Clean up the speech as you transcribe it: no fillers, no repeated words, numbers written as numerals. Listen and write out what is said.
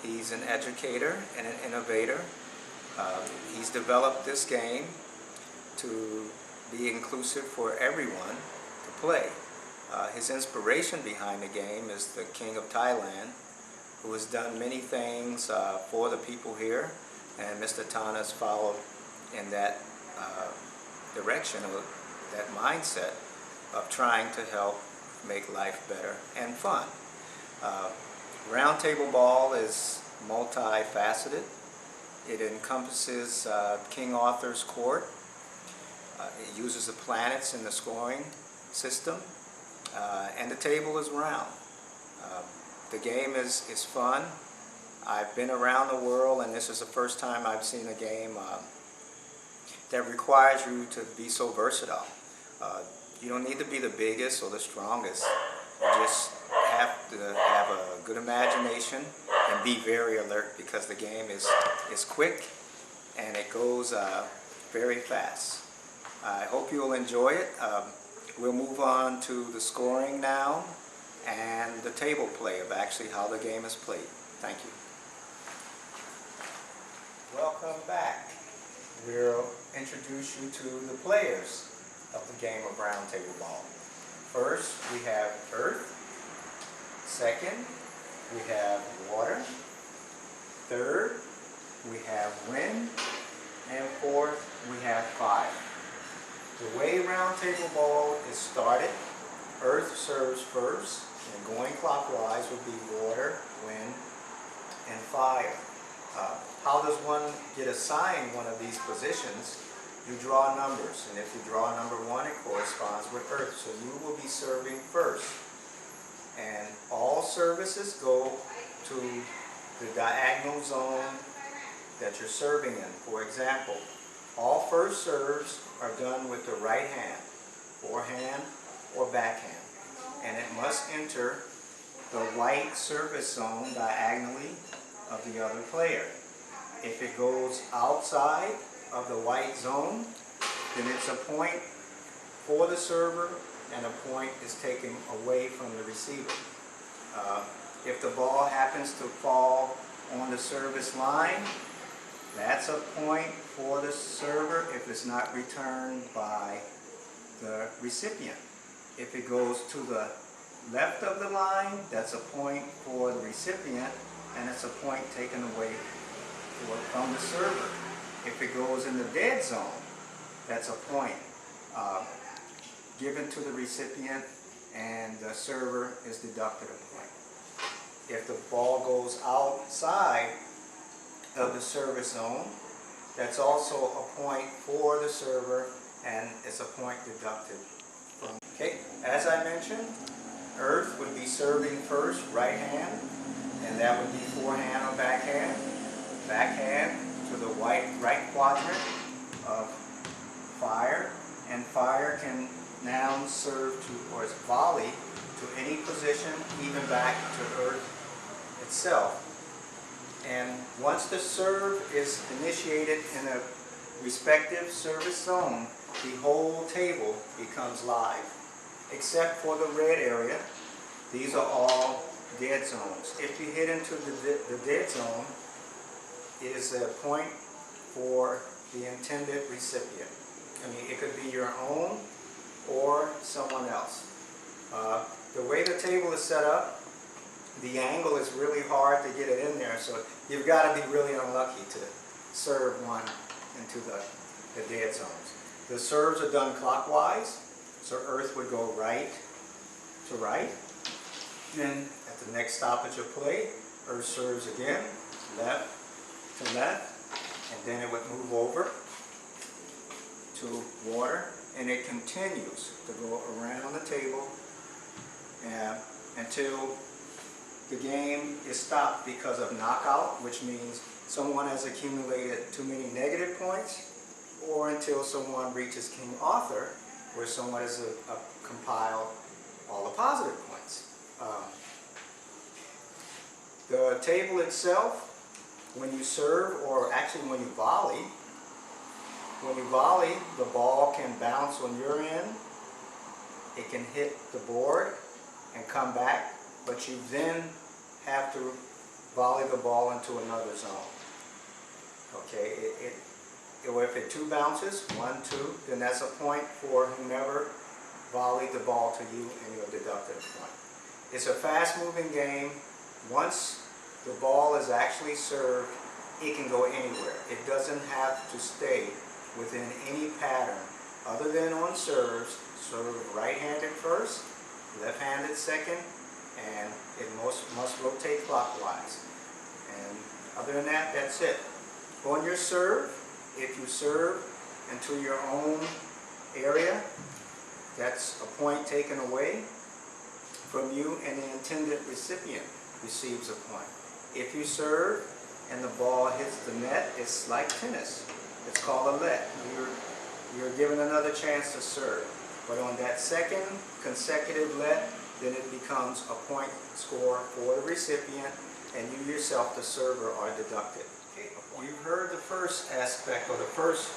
He's an educator and an innovator. He's developed this game to be inclusive for everyone to play. His inspiration behind the game is the King of Thailand, who has done many things for the people here, and Mr. Tanas followed in that direction, or that mindset of trying to help make life better and fun. Round table ball is multifaceted. It encompasses King Arthur's court. It uses the planets in the scoring system, and the table is round. The game is fun. I've been around the world, and this is the first time I've seen a game that requires you to be so versatile. You don't need to be the biggest or the strongest. You just have to have a good imagination and be very alert, because the game is quick and it goes very fast. I hope you'll enjoy it. We'll move on to the scoring now and the table play of actually how the game is played. Thank you. Welcome back. We'll introduce you to the players of the game of round table ball. First, we have earth. Second, we have water. Third, we have wind. And fourth, we have fire. The way round table ball is started, earth serves first, and going clockwise would be water, wind, and fire. How does one get assigned one of these positions? You draw numbers, and if you draw number 1, it corresponds with earth, so you will be serving first. And all services go to the diagonal zone that you're serving in. For example, all first serves are done with the right hand, forehand or backhand, and it must enter the white service zone diagonally of the other player. If it goes outside of the white zone, then it's a point for the server and a point is taken away from the receiver. If the ball happens to fall on the service line, that's a point for the server if it's not returned by the recipient. If it goes to the left of the line, that's a point for the recipient, and it's a point taken away from the server. If it goes in the dead zone, that's a point given to the recipient, and the server is deducted a point. If the ball goes outside of the service zone, that's also a point for the server, and it's a point deducted from. Okay, as I mentioned, earth would be serving first, right hand, and that would be forehand or backhand. Backhand to the right quadrant of fire, and fire can now serve to, or volley to any position, even back to earth itself. And once the serve is initiated in a respective service zone, the whole table becomes live, except for the red area. These are all dead zones. If you hit into the dead zone, it is a point for the intended recipient. I mean, it could be your own or someone else. The way the table is set up, the angle is really hard to get it in there, so you've got to be really unlucky to serve one into the dead zones. The serves are done clockwise, so earth would go right to right. Then at the next stoppage of play, earth serves again, left to left, and then it would move over to water, and it continues to go around the table until the game is stopped because of knockout, which means someone has accumulated too many negative points, or until someone reaches King Arthur, where someone has compiled all the positive points. The table itself, when you serve, or actually when you volley, the ball can bounce on your end, it can hit the board and come back, but you then have to volley the ball into another zone. Okay, if it two bounces, 1, 2, then that's a point for whomever volleyed the ball to you, and you'll deduct a point. It's a fast-moving game. Once the ball is actually served, it can go anywhere. It doesn't have to stay within any pattern other than on serves. Serve right-handed first, left-handed second, and it must rotate clockwise. And other than that, that's it. On your serve, if you serve into your own area, that's a point taken away from you, and the intended recipient receives a point. If you serve and the ball hits the net, it's like tennis. It's called a let. You're given another chance to serve. But on that second consecutive let, then it becomes a point score for the recipient, and you yourself, the server, are deducted. Okay. You've heard the first aspect, or the first